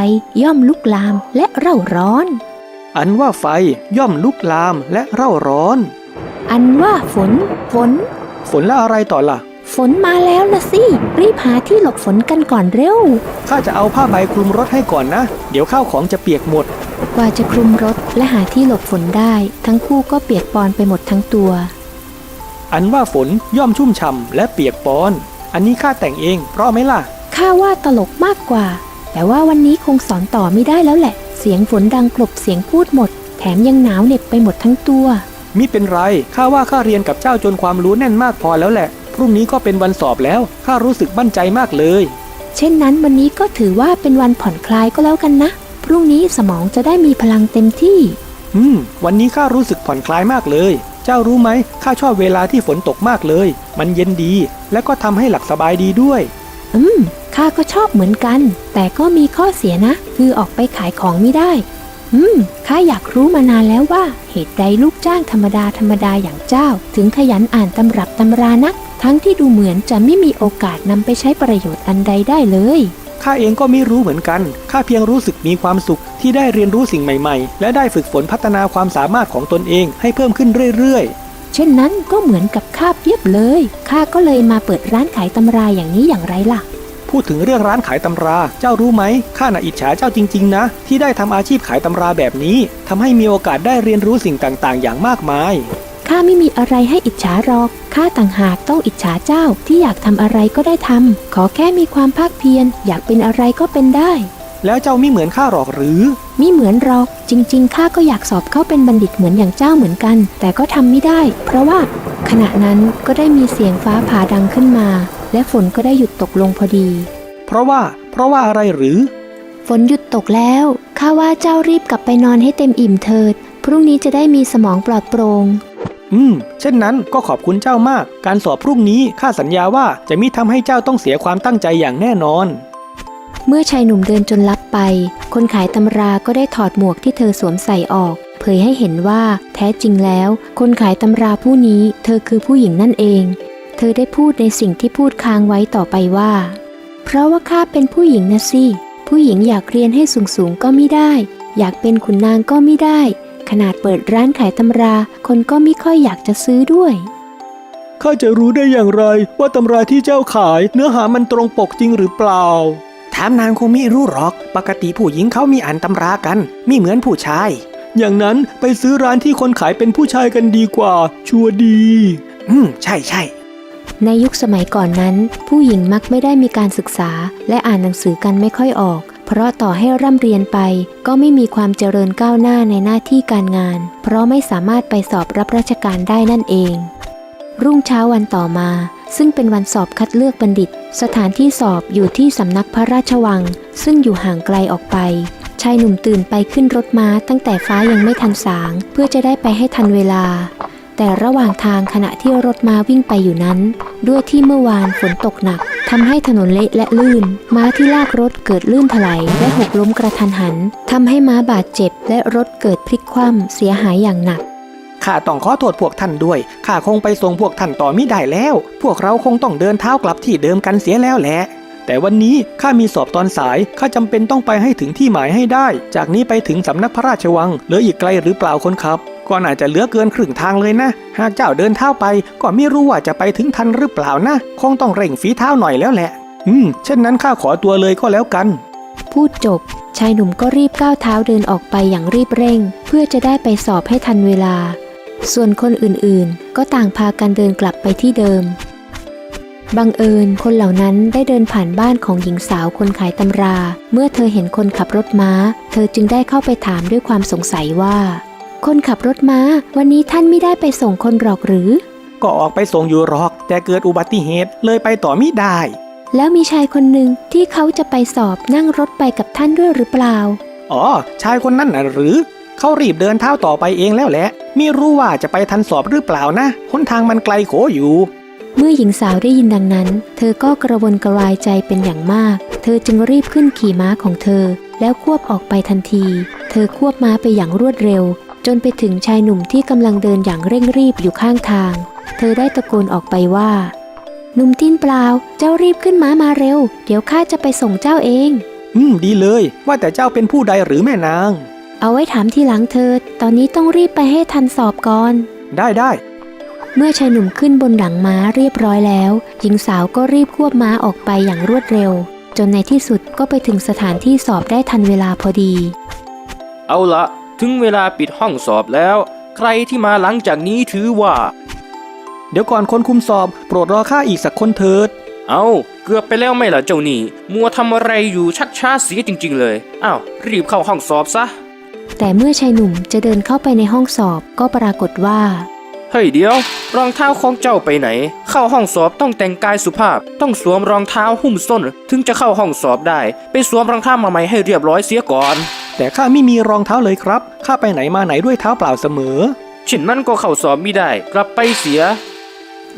ย่อมลุกลามและเร่าร้อนอันว่าไฟย่อมลุกลามและเร่าร้อนอันว่าฝนแล้วอะไรต่อล่ะฝนมาแล้วนะสิรีบหาที่หลบฝนกันก่อนเร็วข้าจะเอาผ้าใบคลุมรถให้ก่อนนะเดี๋ยวข้าวของจะเปียกหมดกว่าจะคลุมรถและหาที่หลบฝนได้ทั้งคู่ก็เปียกปอนไปหมดทั้งตัวอันว่าฝนย่อมชุ่มฉ่ำและเปียกปอนอันนี้ข้าแต่งเองเพราะไหมล่ะข้าว่าตลกมากกว่าแต่ว่าวันนี้คงสอนต่อไม่ได้แล้วแหละเสียงฝนดังกลบเสียงพูดหมดแถมยังหนาวเหน็บไปหมดทั้งตัวมิเป็นไรข้าว่าข้าเรียนกับเจ้าจนความรู้แน่นมากพอแล้วแหละพรุ่งนี้ก็เป็นวันสอบแล้วข้ารู้สึกมั่นใจมากเลยเช่นนั้นวันนี้ก็ถือว่าเป็นวันผ่อนคลายก็แล้วกันนะพรุ่งนี้สมองจะได้มีพลังเต็มที่วันนี้ข้ารู้สึกผ่อนคลายมากเลยเจ้ารู้ไหมข้าชอบเวลาที่ฝนตกมากเลยมันเย็นดีและก็ทำให้หลับสบายดีด้วยข้าก็ชอบเหมือนกันแต่ก็มีข้อเสียนะคือออกไปขายของไม่ได้ข้าอยากรู้มานานแล้วว่าเหตุใดลูกจ้างธรรมดาอย่างเจ้าถึงขยันอ่านตำรับตำรานักทั้งที่ดูเหมือนจะไม่มีโอกาสนำไปใช้ประโยชน์อันใดได้เลยข้าเองก็ไม่รู้เหมือนกันข้าเพียงรู้สึกมีความสุขที่ได้เรียนรู้สิ่งใหม่ๆและได้ฝึกฝนพัฒนาความสามารถของตนเองให้เพิ่มขึ้นเรื่อยๆเช่นนั้นก็เหมือนกับข้าเพียบเลยข้าก็เลยมาเปิดร้านขายตำราอย่างนี้อย่างไรล่ะพูดถึงเรื่องร้านขายตำราเจ้ารู้ไหมข้าน่ะอิจฉาเจ้าจริงๆนะที่ได้ทำอาชีพขายตำราแบบนี้ทำให้มีโอกาสได้เรียนรู้สิ่งต่างๆอย่างมากมายข้าไม่มีอะไรให้อิจฉาหรอกข้าต่างหากต้องอิจฉาเจ้าที่อยากทำอะไรก็ได้ทำขอแค่มีความภาคเพียรอยากเป็นอะไรก็เป็นได้แล้วเจ้าไม่เหมือนข้าหรอกหรือมิเหมือนหรอกจริงๆข้าก็อยากสอบเข้าเป็นบัณฑิตเหมือนอย่างเจ้าเหมือนกันแต่ก็ทำไม่ได้เพราะว่าขณะนั้นก็ได้มีเสียงฟ้าผ่าดังขึ้นมาและฝนก็ได้หยุดตกลงพอดีเพราะว่าอะไรหรือฝนหยุดตกแล้วข้าว่าเจ้ารีบกลับไปนอนให้เต็มอิ่มเถิดพรุ่งนี้จะได้มีสมองปลอดโปร่งเช่นนั้นก็ขอบคุณเจ้ามากการสอบพรุ่งนี้ข้าสัญญาว่าจะมิทำให้เจ้าต้องเสียความตั้งใจอย่างแน่นอนเมื่อชายหนุ่มเดินจนลับไปคนขายตำราก็ได้ถอดหมวกที่เธอสวมใส่ออกเผยให้เห็นว่าแท้จริงแล้วคนขายตำราผู้นี้เธอคือผู้หญิงนั่นเองเธอได้พูดในสิ่งที่พูดค้างไว้ต่อไปว่าเพราะว่าข้าเป็นผู้หญิงนะสิผู้หญิงอยากเรียนให้สูงก็ไม่ได้อยากเป็นขุนนางก็ไม่ได้ขนาดเปิดร้านขายตำราคนก็ไม่ค่อยอยากจะซื้อด้วยข้าจะรู้ได้อย่างไรว่าตำราที่เจ้าขายเนื้อหามันตรงปกจริงหรือเปล่าถามนางคงไม่รู้หรอกปกติผู้หญิงเขามีอ่านตำรากันไม่เหมือนผู้ชายอย่างนั้นไปซื้อร้านที่คนขายเป็นผู้ชายกันดีกว่าชัวร์ดีใช่ในยุคสมัยก่อนนั้นผู้หญิงมักไม่ได้มีการศึกษาและอ่านหนังสือกันไม่ค่อยออกเพราะต่อให้ร่ำเรียนไปก็ไม่มีความเจริญก้าวหน้าในหน้าที่การงานเพราะไม่สามารถไปสอบรับราชการได้นั่นเองรุ่งเช้าวันต่อมาซึ่งเป็นวันสอบคัดเลือกบัณฑิตสถานที่สอบอยู่ที่สำนักพระราชวังซึ่งอยู่ห่างไกลออกไปชายหนุ่มตื่นไปขึ้นรถม้าตั้งแต่ฟ้ายังไม่ทันสางเพื่อจะได้ไปให้ทันเวลาแต่ระหว่างทางขณะที่รถม้าวิ่งไปอยู่นั้นด้วยที่เมื่อวานฝนตกหนักทำให้ถนนเละและลื่นม้าที่ลากรถเกิดลื่นถลายและหกล้มกระทันหันทำให้ม้าบาดเจ็บและรถเกิดพลิกคว่ำเสียหายอย่างหนักข้าต้องขอโทษพวกท่านด้วยข้าคงไปส่งพวกท่านต่อไม่ได้แล้วพวกเราคงต้องเดินเท้ากลับที่เดิมกันเสียแล้วแหละแต่วันนี้ข้ามีสอบตอนสายข้าจำเป็นต้องไปให้ถึงที่หมายให้ได้จากนี้ไปถึงสำนักพระราชวังเหลืออีกไกลหรือเปล่าคนขับก็น่าจะเหลือเกินครึ่งทางเลยนะหากเจ้าเดินเท้าไปก็ไม่รู้ว่าจะไปถึงทันหรือเปล่านะคงต้องเร่งฝีเท้าหน่อยแล้วแหละเช่นนั้นข้าขอตัวเลยก็แล้วกันพูดจบชายหนุ่มก็รีบก้าวเท้าเดินออกไปอย่างรีบเร่งเพื่อจะได้ไปสอบให้ทันเวลาส่วนคนอื่นๆก็ต่างพากันเดินกลับไปที่เดิมบังเอิญคนเหล่านั้นได้เดินผ่านบ้านของหญิงสาวคนขายตำราเมื่อเธอเห็นคนขับรถม้าเธอจึงได้เข้าไปถามด้วยความสงสัยว่าคนขับรถม้าวันนี้ท่านไม่ได้ไปส่งคนหรอกหรือก็ออกไปส่งอยู่หรอกแต่เกิดอุบัติเหตุเลยไปต่อไม่ได้ แล้วมีชายคนหนึ่งที่เขาจะไปสอบนั่งรถไปกับท่านด้วยหรือเปล่า อ๋อชายคนนั้นน่ะหรือเขารีบเดินเท้าต่อไปเองแล้วแหละไม่รู้ว่าจะไปทันสอบหรือเปล่านะหนทางมันไกลโขอยู่ เมื่อหญิงสาวได้ยินดังนั้นเธอก็กระวนกระวายใจเป็นอย่างมากเธอจึงรีบขึ้นขี่ม้าของเธอแล้วควบออกไปทันทีเธอควบม้าไปอย่างรวดเร็วจนไปถึงชายหนุ่มที่กำลังเดินอย่างเร่งรีบอยู่ข้างทางเธอได้ตะโกนออกไปว่าหนุ่มตีนเปล่าเจ้ารีบขึ้นม้ามาเร็วเดี๋ยวข้าจะไปส่งเจ้าเองดีเลยว่าแต่เจ้าเป็นผู้ใดหรือแม่นางเอาไว้ถามทีหลังเถิดตอนนี้ต้องรีบไปให้ทันสอบก่อนได้เมื่อชายหนุ่มขึ้นบนหลังม้าเรียบร้อยแล้วหญิงสาวก็รีบควบม้าออกไปอย่างรวดเร็วจนในที่สุดก็ไปถึงสถานที่สอบได้ทันเวลาพอดีเอาละถึงเวลาปิดห้องสอบแล้วใครที่มาหลังจากนี้ถือว่าเดี๋ยวก่อนคนคุมสอบโปรดรอข้าอีกสักคนเถิดเอาเกือบไปแล้วไม่ล่ะเจ้านี่มัวทำอะไรอยู่ชักช้าเสียจริงๆเลยอ้าวรีบเข้าห้องสอบซะแต่เมื่อชายหนุ่มจะเดินเข้าไปในห้องสอบก็ปรากฏว่าเฮ้ยเดี๋ยวรองเท้าของเจ้าไปไหนเข้าห้องสอบต้องแต่งกายสุภาพต้องสวมรองเท้าหุ้มส้นถึงจะเข้าห้องสอบได้ไปสวมรองเท้ามาใหม่ให้เรียบร้อยเสียก่อนแต่ข้าไม่มีรองเท้าเลยครับข้าไปไหนมาไหนด้วยเท้าเปล่าเสมอเช่นนั้นก็เข้าสอบไม่ได้กลับไปเสีย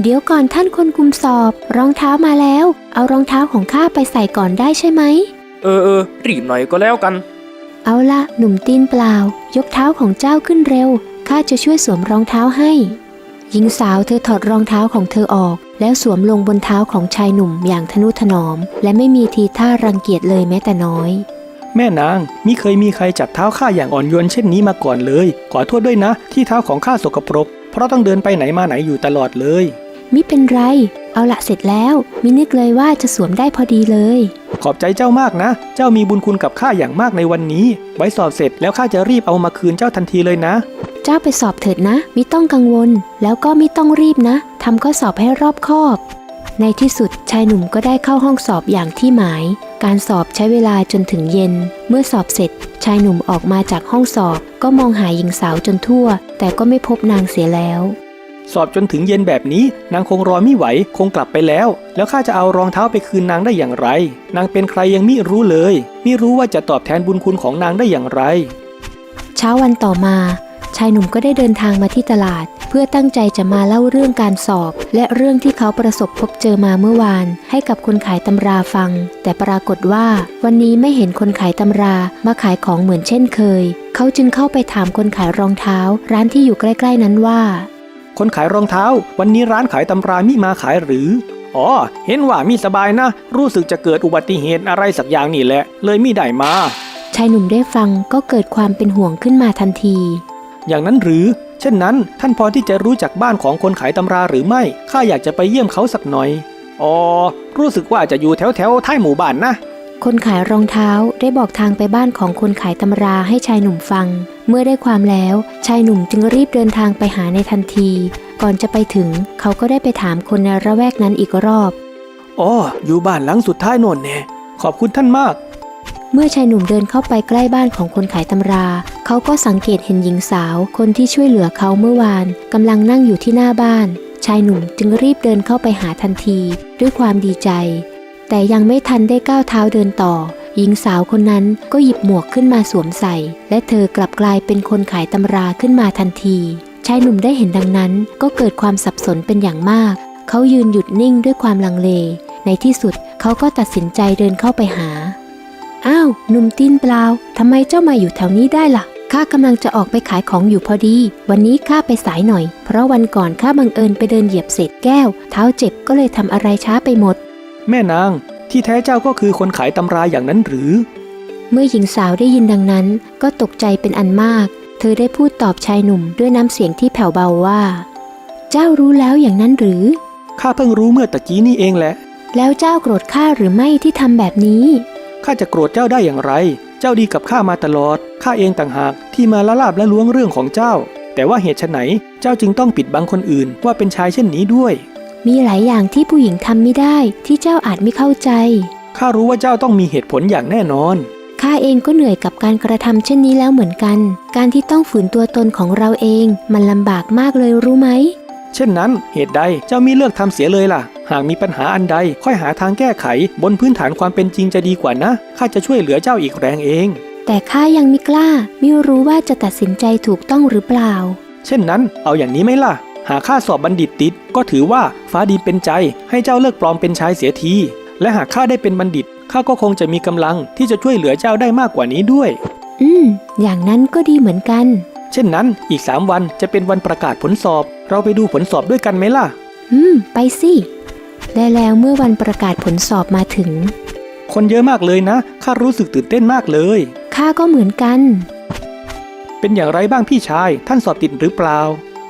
เดี๋ยวก่อนท่านคนคุมสอบรองเท้ามาแล้วเอารองเท้าของข้าไปใส่ก่อนได้ใช่ไหมรีบหน่อยก็แล้วกันเอาละหนุ่มตีนเปล่ายกเท้าของเจ้าขึ้นเร็วข้าจะช่วยสวมรองเท้าให้หญิงสาวเธอถอดรองเท้าของเธอออกแล้วสวมลงบนเท้าของชายหนุ่มอย่างทนุถนอมและไม่มีทีท่ารังเกียจเลยแม้แต่น้อยแม่นางมิเคยมีใครจับเท้าข้าอย่างอ่อนโยนเช่นนี้มาก่อนเลยขอโทษด้วยนะที่เท้าของข้าสกปรกเพราะต้องเดินไปไหนมาไหนอยู่ตลอดเลยมิเป็นไรเอาละเสร็จแล้วมินึกเลยว่าจะสวมได้พอดีเลยขอบใจเจ้ามากนะเจ้ามีบุญคุณกับข้าอย่างมากในวันนี้ไว้สอบเสร็จแล้วข้าจะรีบเอามาคืนเจ้าทันทีเลยนะเจ้าไปสอบเถิดนะมิต้องกังวลแล้วก็มิต้องรีบนะทำข้อสอบให้รอบคอบในที่สุดชายหนุ่มก็ได้เข้าห้องสอบอย่างที่หมายการสอบใช้เวลาจนถึงเย็นเมื่อสอบเสร็จชายหนุ่มออกมาจากห้องสอบก็มองหาหญิงสาวจนทั่วแต่ก็ไม่พบนางเสียแล้วสอบจนถึงเย็นแบบนี้นางคงรอไม่ไหวคงกลับไปแล้วข้าจะเอารองเท้าไปคืนนางได้อย่างไรนางเป็นใครยังมิรู้เลยมิรู้ว่าจะตอบแทนบุญคุณของนางได้อย่างไรเช้าวันต่อมาชายหนุ่มก็ได้เดินทางมาที่ตลาดเพื่อตั้งใจจะมาเล่าเรื่องการสอบและเรื่องที่เขาประสบพบเจอมาเมื่อวานให้กับคนขายตำราฟังแต่ปรากฏว่าวันนี้ไม่เห็นคนขายตำรามาขายของเหมือนเช่นเคยเขาจึงเข้าไปถามคนขายรองเท้าร้านที่อยู่ใกล้ๆนั้นว่าคนขายรองเท้าวันนี้ร้านขายตำรามิมาขายหรืออ๋อเห็นว่ามิสบายนะรู้สึกจะเกิดอุบัติเหตุอะไรสักอย่างนี่แหละเลยมิได้มาชายหนุ่มได้ฟังก็เกิดความเป็นห่วงขึ้นมาทันทีอย่างนั้นหรือเช่นนั้นท่านพอที่จะรู้จักบ้านของคนขายตำราหรือไม่ข้าอยากจะไปเยี่ยมเขาสักหน่อยอ๋อรู้สึกว่าจะอยู่แถวท้ายหมู่บ้านนะคนขายรองเท้าได้บอกทางไปบ้านของคนขายตำราให้ชายหนุ่มฟังเมื่อได้ความแล้วชายหนุ่มจึงรีบเดินทางไปหาในทันทีก่อนจะไปถึงเขาก็ได้ไปถามคนในระแวกนั้นอีกรอบอ๋ออยู่บ้านหลังสุดท้ายโน่นแน่ขอบคุณท่านมากเมื่อชายหนุ่มเดินเข้าไปใกล้บ้านของคนขายตำราเขาก็สังเกตเห็นหญิงสาวคนที่ช่วยเหลือเขาเมื่อวานกำลังนั่งอยู่ที่หน้าบ้านชายหนุ่มจึงรีบเดินเข้าไปหาทันทีด้วยความดีใจแต่ยังไม่ทันได้ก้าวเท้าเดินต่อหญิงสาวคนนั้นก็หยิบหมวกขึ้นมาสวมใส่และเธอกลับกลายเป็นคนขายตำราขึ้นมาทันทีชายหนุ่มได้เห็นดังนั้นก็เกิดความสับสนเป็นอย่างมากเขายืนหยุดนิ่งด้วยความลังเลในที่สุดเขาก็ตัดสินใจเดินเข้าไปหาอ้าวหนุ่มตีนเปล่าทำไมเจ้ามาอยู่แถวนี้ได้ล่ะข้ากำลังจะออกไปขายของอยู่พอดีวันนี้ข้าไปสายหน่อยเพราะวันก่อนข้าบังเอิญไปเดินเหยียบเศษแก้วเท้าเจ็บก็เลยทำอะไรช้าไปหมดแม่นางที่แท้เจ้าก็คือคนขายตำราอย่างนั้นหรือเมื่อหญิงสาวได้ยินดังนั้นก็ตกใจเป็นอันมากเธอได้พูดตอบชายหนุ่มด้วยน้ำเสียงที่แผ่วเบาว่าเจ้ารู้แล้วอย่างนั้นหรือข้าเพิ่งรู้เมื่อตะกี้นี่เองแหละแล้วเจ้าโกรธข้าหรือไม่ที่ทำแบบนี้ข้าจะโกรธเจ้าได้อย่างไรเจ้าดีกับข้ามาตลอดข้าเองต่างหากที่มาละลาบละล้วงเรื่องของเจ้าแต่ว่าเหตุไฉนเจ้าจึงต้องปิดบังคนอื่นว่าเป็นชายเช่นนี้ด้วยมีหลายอย่างที่ผู้หญิงทำไม่ได้ที่เจ้าอาจไม่เข้าใจข้ารู้ว่าเจ้าต้องมีเหตุผลอย่างแน่นอนข้าเองก็เหนื่อยกับการกระทำเช่นนี้แล้วเหมือนกันการที่ต้องฝืนตัวตนของเราเองมันลำบากมากเลยรู้ไหม เช่นนั้นเหตุใดเจ้ามิเลิกทำเสียเลยล่ะหากมีปัญหาอันใดค่อยหาทางแก้ไขบนพื้นฐานความเป็นจริงจะดีกว่านะข้าจะช่วยเหลือเจ้าอีกแรงเอง แต่ข้ายังไม่กล้าไม่รู้ว่าจะตัดสินใจถูกต้องหรือเปล่า เช่นนั้นเอาอย่างนี้ไหมล่ะหากข้าสอบบัณฑิตติดก็ถือว่าฟ้าดินเป็นใจให้เจ้าเลิกปลอมเป็นชายเสียทีและหากข้าได้เป็นบัณฑิตข้าก็คงจะมีกำลังที่จะช่วยเหลือเจ้าได้มากกว่านี้ด้วยอย่างนั้นก็ดีเหมือนกันเช่นนั้นอีก3 วันจะเป็นวันประกาศผลสอบเราไปดูผลสอบด้วยกันไหมล่ะไปสิและแล้วเมื่อวันประกาศผลสอบมาถึงคนเยอะมากเลยนะข้ารู้สึกตื่นเต้นมากเลยข้าก็เหมือนกันเป็นอย่างไรบ้างพี่ชายท่านสอบติดหรือเปล่า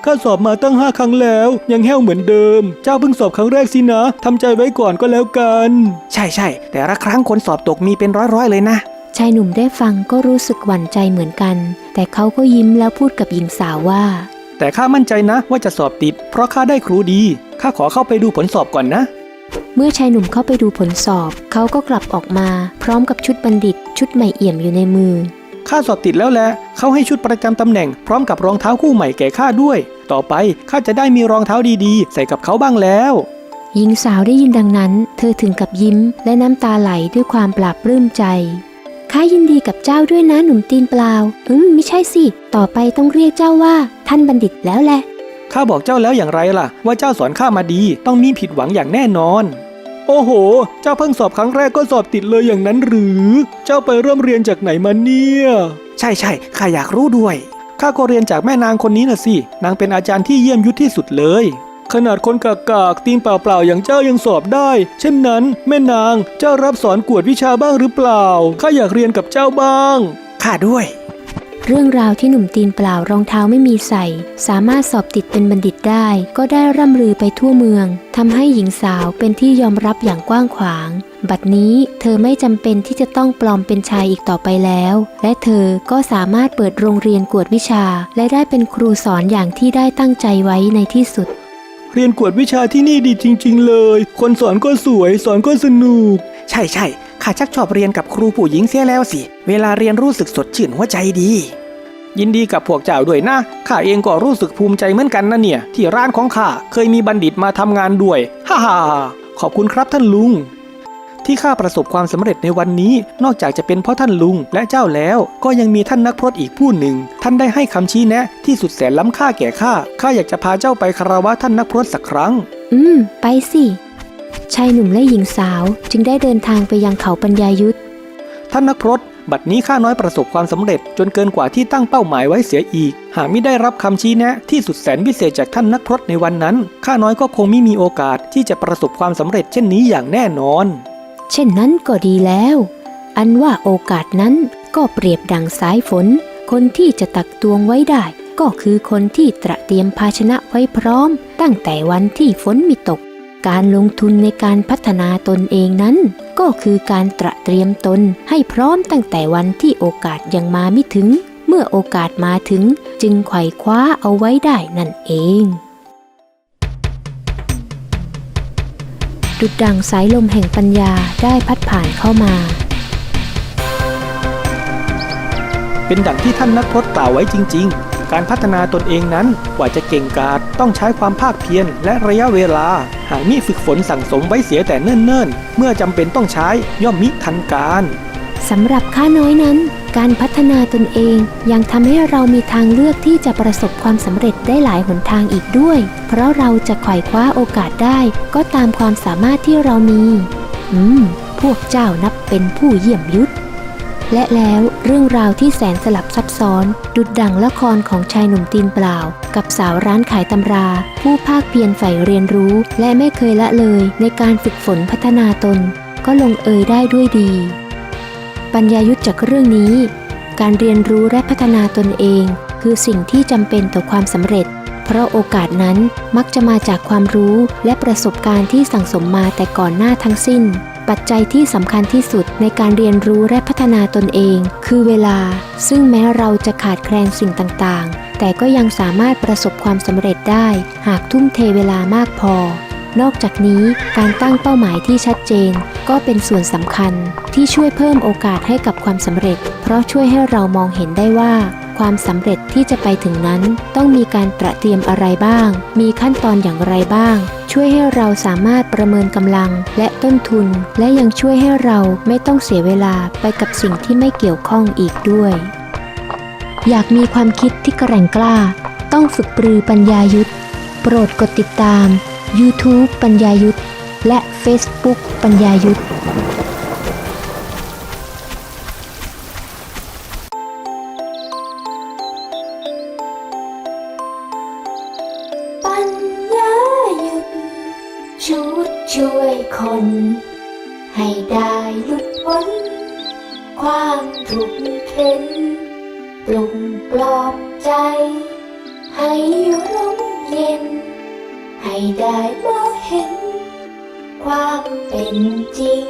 ข้าสอบมาตั้ง5 ครั้งแล้วยังแห้วเหมือนเดิมเจ้าเพิ่งสอบครั้งแรกสินะทำใจไว้ก่อนก็แล้วกันใช่แต่ละครั้งคนสอบตกมีเป็นร้อยเลยนะชายหนุ่มได้ฟังก็รู้สึกหวั่นใจเหมือนกันแต่เขาก็ยิ้มแล้วพูดกับหญิงสาวว่าแต่ข้ามั่นใจนะว่าจะสอบติดเพราะข้าได้ครูดีข้าขอเข้าไปดูผลสอบก่อนนะเมื่อชายหนุ่มเข้าไปดูผลสอบเขาก็กลับออกมาพร้อมกับชุดบัณฑิตชุดใหม่เอี่ยมอยู่ในมือข้าสอบติดแล้วแหละเขาให้ชุดประจำตำแหน่งพร้อมกับรองเท้าคู่ใหม่แก่ข้าด้วยต่อไปข้าจะได้มีรองเท้าดีๆใส่กับเขาบ้างแล้วหญิงสาวได้ยินดังนั้นเธอถึงกับยิ้มและน้ำตาไหลด้วยความปลาบปลื้มใจข้ายินดีกับเจ้าด้วยนะหนุ่มตีนเปล่าไม่ใช่สิต่อไปต้องเรียกเจ้าว่าท่านบัณฑิตแล้วแหละข้าบอกเจ้าแล้วอย่างไรล่ะว่าเจ้าสอนข้ามาดีต้องมีผิดหวังอย่างแน่นอนโอ้โหเจ้าเพิ่งสอบครั้งแรกก็สอบติดเลยอย่างนั้นหรือเจ้าไปเริ่มเรียนจากไหนมาเนี่ยใช่ข้าอยากรู้ด้วยข้าก็เรียนจากแม่นางคนนี้น่ะสินางเป็นอาจารย์ที่เยี่ยมยุทธที่สุดเลยขนาดคนกากตีนเปล่าๆอย่างเจ้ายังสอบได้เช่นนั้นแม่นางเจ้ารับสอนกวดวิชาบ้างหรือเปล่าข้าอยากเรียนกับเจ้าบ้างข้าด้วยเรื่องราวที่หนุ่มตีนเปล่ารองเท้าไม่มีใส่สามารถสอบติดเป็นบัณฑิตได้ก็ได้ร่ำลือไปทั่วเมืองทำให้หญิงสาวเป็นที่ยอมรับอย่างกว้างขวางบัดนี้เธอไม่จำเป็นที่จะต้องปลอมเป็นชายอีกต่อไปแล้วและเธอก็สามารถเปิดโรงเรียนกวดวิชาและได้เป็นครูสอนอย่างที่ได้ตั้งใจไว้ในที่สุดเรียนกวดวิชาที่นี่ดีจริงๆเลยคนสอนก็สวยสอนก็สนุกใช่ข้าชักชอบเรียนกับครูผู้หญิงเสียแล้วสิเวลาเรียนรู้สึกสดชื่นหัวใจดียินดีกับพวกเจ้าด้วยนะข้าเองก็รู้สึกภูมิใจเหมือนกันนะเนี่ยที่ร้านของข้าเคยมีบัณฑิตมาทำงานด้วยฮ่าขอบคุณครับท่านลุงที่ข้าประสบความสำเร็จในวันนี้นอกจากจะเป็นเพราะท่านลุงและเจ้าแล้วก็ยังมีท่านนักพรตอีกผู้หนึ่งท่านได้ให้คำชี้แนะที่สุดแสนล้ำค่าแก่ข้าอยากจะพาเจ้าไปคารวะท่านนักพรตสักครั้งไปสิชายหนุ่มและหญิงสาวจึงได้เดินทางไปยังเขาปัญญายุทธท่านนักพรตบัดนี้ข้าน้อยประสบความสำเร็จจนเกินกว่าที่ตั้งเป้าหมายไว้เสียอีกหากไม่ได้รับคำชี้แนะที่สุดแสนวิเศษจากท่านนักพรตในวันนั้นข้าน้อยก็คงไม่มีโอกาสที่จะประสบความสำเร็จเช่นนี้อย่างแน่นอนเช่นนั้นก็ดีแล้วอันว่าโอกาสนั้นก็เปรียบดังสายฝนคนที่จะตักตวงไว้ได้ก็คือคนที่เตรียมภาชนะไว้พร้อมตั้งแต่วันที่ฝนมีตกการลงทุนในการพัฒนาตนเองนั้นก็คือการเตรียมตนให้พร้อมตั้งแต่วันที่โอกาสยังมาไม่ถึงเมื่อโอกาสมาถึงจึงไขว่คว้าเอาไว้ได้นั่นเองดุจดั่งสายลมแห่งปัญญาได้พัดผ่านเข้ามาเป็นดั่งที่ท่านนักพรตกล่าวไว้จริงๆการพัฒนาตนเองนั้นกว่าจะเก่งกาจต้องใช้ความภาคเพียรและระยะเวลาหากมิฝึกฝนสั่งสมไว้เสียแต่เนิ่นๆเมื่อจำเป็นต้องใช้ย่อมมิทันการสำหรับข้าน้อยนั้นการพัฒนาตนเองยังทำให้เรามีทางเลือกที่จะประสบความสำเร็จได้หลายหนทางอีกด้วยเพราะเราจะไขว่คว้าโอกาสได้ก็ตามความสามารถที่เรามีพวกเจ้านับเป็นผู้เยี่ยมยุทธและแล้วเรื่องราวที่แสนสลับซับซ้อนดุจดั่งละครของชายหนุ่มตีนเปล่ากับสาวร้านขายตำราผู้ภาคเพียรใฝ่เรียนรู้และไม่เคยละเลยในการฝึกฝนพัฒนาตนก็ลงเอยได้ด้วยดีปัญญายุทธจากเรื่องนี้การเรียนรู้และพัฒนาตนเองคือสิ่งที่จำเป็นต่อความสำเร็จเพราะโอกาสนั้นมักจะมาจากความรู้และประสบการณ์ที่สั่งสมมาแต่ก่อนหน้าทั้งสิ้นปัจจัยที่สำคัญที่สุดในการเรียนรู้และพัฒนาตนเองคือเวลาซึ่งแม้เราจะขาดแคลนสิ่งต่างๆแต่ก็ยังสามารถประสบความสำเร็จได้หากทุ่มเทเวลามากพอนอกจากนี้การตั้งเป้าหมายที่ชัดเจนก็เป็นส่วนสำคัญที่ช่วยเพิ่มโอกาสให้กับความสำเร็จ เพราะช่วยให้เรามองเห็นได้ว่าความสำเร็จที่จะไปถึงนั้นต้องมีการตระเตรียมอะไรบ้างมีขั้นตอนอย่างไรบ้างช่วยให้เราสามารถประเมินกำลังและต้นทุนและยังช่วยให้เราไม่ต้องเสียเวลาไปกับสิ่งที่ไม่เกี่ยวข้องอีกด้วยอยากมีความคิดที่แกร่งกล้าต้องฝึกปรือปัญญายุทธโปรดกดติดตาม YouTube ปัญญายุทธและ Facebook ปัญญายุทธปัญญายุทธชุดช่วยคนให้ได้หลุดพ้นความทุกข์เข็นปลุกปลอบใจให้ร่มเย็นให้ได้มองเห็นความเป็นจริง